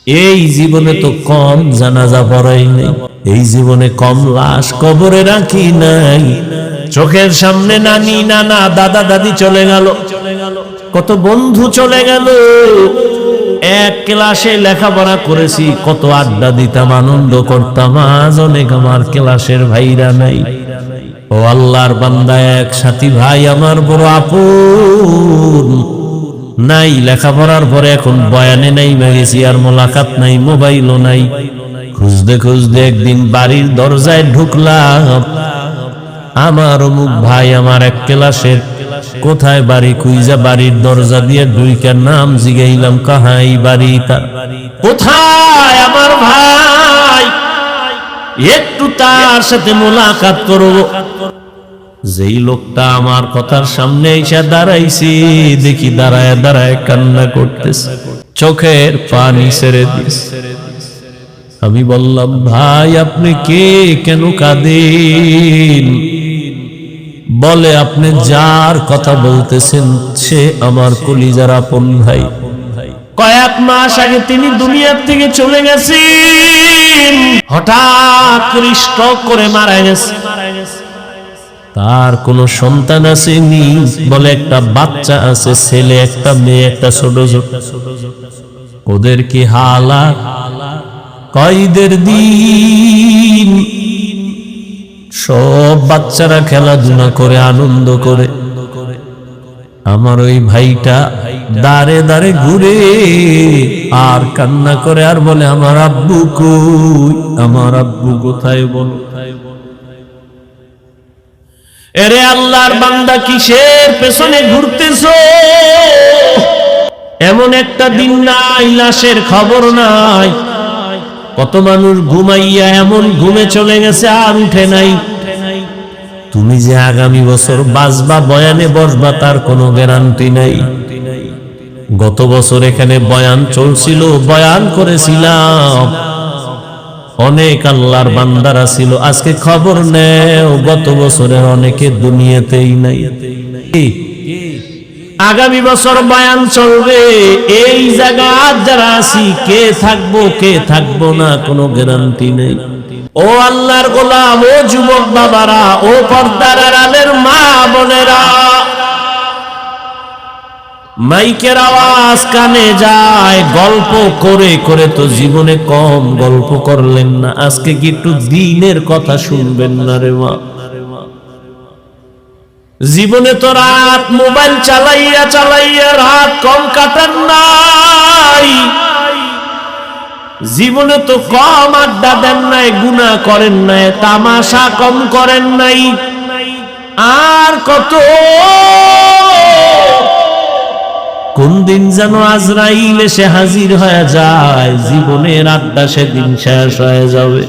এই জীবনে তো কম জানাজা পড়াই নাই, এই জীবনে কম লাশ কবরে রাখি নাই। চোখের সামনে নানি নানা দাদা দাদি চলে গেল, কত বন্ধু চলে গেল। এক ক্লাসে লেখাপড়া করেছি, কত আড্ডা দিতাম, আনন্দ করতাম। আজ অনেক আমার ক্লাসের ভাইরা নাই। ও আল্লাহর বান্দা, এক সাথী ভাই আমার বড় আপন নাই। লেখাপড়ার পরে এখন বয়ানে নাই গেছি, আর মোলাকাত নাই, মোবাইলও নাই। খুঁজতে খুঁজতে একদিন বাড়ির দরজায় ঢুকলাম। আমার অমুক ভাই আমার এক ক্লাসের, কোথায় বাড়ি খুঁজা বাড়ির দরজা দিয়ে ঢুইকার নাম জিগাইলাম, কাহাই বাড়ি তার, কোথায় আমার ভাই, একটু তার সাথে মোলাকাত করব। যেই লোকটা আমার কথার সামনে এসে দাঁড়াইছি, দেখি দাঁড়ায় দাঁড়ায় কান্না করতেছে, চোখের পানি ছেড়ে দিছে। আমি বললাম, ভাই আপনি কে, কেন কাঁদেন? বলে, আপনি যার কথা বলতেছেন সে আমার কলিজার আপন ভাই। কয়েক মাস আগে তিনি দুনিয়ার থেকে চলে গেছেন, হঠাৎ করে স্ট্রোক করে মারা গেছে। তার কোনো সন্তান আসেনি, বলে একটা বাচ্চা আছে, ছেলে একটা মেয়ে, একটা ছোট ছোট। ওদের কি হালাত, কয়দের দিন সব বাচ্চারা খেলাধুলা করে আনন্দ করে, আমার ওই ভাইটা দাঁড়ে দাঁড়ে ঘুরে আর কান্না করে আর বলে, আমার আব্বু কই, আমার আব্বু কোথায় বলো। এরে আল্লাহর বান্দা, কিসের পেছনে ঘুরতেছো? এমন একটা দিন নাই লাশের খবর নাই। কত মানুষ ঘুমাইয়া এমন ঘুমে চলে গেছে আর উঠে নাই। তুমি যে আগামী বছর বাঁচবা, বয়ানে বসবা, তার কোনো গ্যারান্টি নাই। গত বছর এখানে বয়ান চলছিল, বয়ান করেছিলাম, অনেক আল্লাহর বান্দারা ছিল। আজকে খবর নেও, গত বছরের অনেকে দুনিয়াতেই নাই। আগামী বছর বয়ান চলবে, এই জায়গায় যারা আছি, কে থাকবো কে থাকবো না কোনো গ্যারান্টি নেই। ও আল্লাহর গোলাম, ও যুবক বাবারা, ও পর্দার আড়ালের মা বোনেরা, মাইকের আওয়াজ কানে যায়, গল্প করে করে তো জীবনে কম গল্প করলেন না। আজকে কি একটু দিনের কথা শুনবেন না রে মা? জীবনে তো রাত মোবাইল চালাইয়া চালাইয়া রাত কম কাটান নাই। জীবনে তো কম আড্ডা দেন নাই, গুনাহ করেন নাই, তামাশা কম করেন নাই। আর কত, কোন দিন যেন আজরাইল এসে হাজির হয়ে যায়, জীবনের আড্ডা সেদিন শেষ হয়ে যাবে।